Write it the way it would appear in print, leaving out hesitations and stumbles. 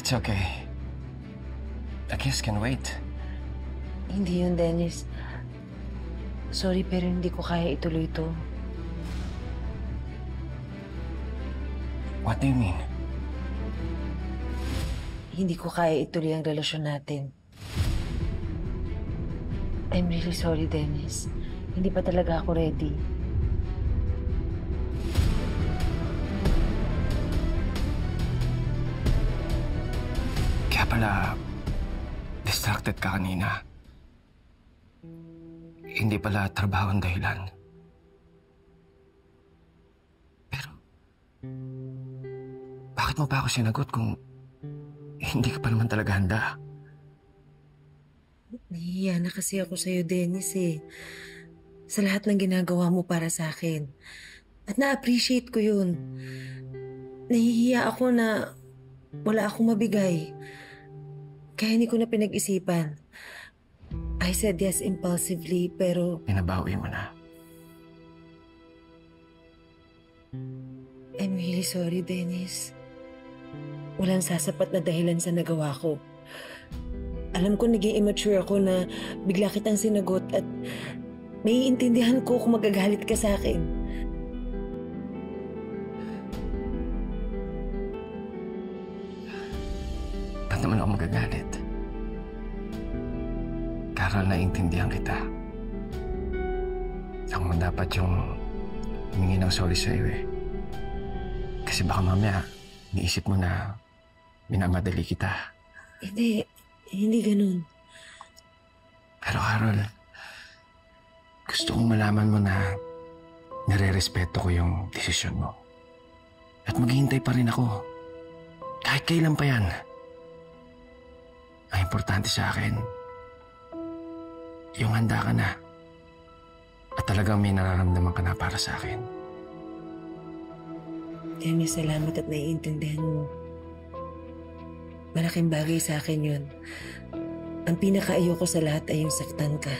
It's okay. A kiss can wait. Hindi yun, Dennis. Sorry, pero hindi ko kaya ituloy ito. What do you mean? Hindi ko kaya ituloy ang relasyon natin. I'm really sorry, Dennis. Hindi pa talaga ako ready. Kaya pala, distracted ka kanina. Hindi pala trabaho ang dahilan. Pero, bakit mo pa ako sinagot kung hindi ka pa naman talaga handa? Nahihiya na kasi ako sa'yo, Dennis eh. Sa lahat ng ginagawa mo para sa akin. At na-appreciate ko yun. Nahihiya ako na wala akong mabigay. Kaya hindi ko na pinag-isipan. I said yes impulsively, pero... Pinabawi mo na. I'm really sorry, Dennis. Walang sasapat na dahilan sa nagawa ko. Alam ko naging immature ako na bigla kitang sinagot at maiintindihan ko kung magagalit ka sa akin. Ba't naman ako magagalit? Karal, naiintindihan kita. Ako man dapat yung humingi ng sorry sa'yo eh. Kasi baka mamaya, niisip mo na minamadali kita. Hindi ganun. Pero Carol, gusto kong malaman mo na nire-respeto ko yung desisyon mo. At maghihintay pa rin ako. Kahit kailan pa yan. Ang importante sa akin, yung handa ka na. At talagang may nararamdaman ka na para sa akin. Dennis, salamat at naiintindihan mo. Malaking bagay sa akin yun. Ang pinaka-ayoko sa lahat ay yung saktan ka.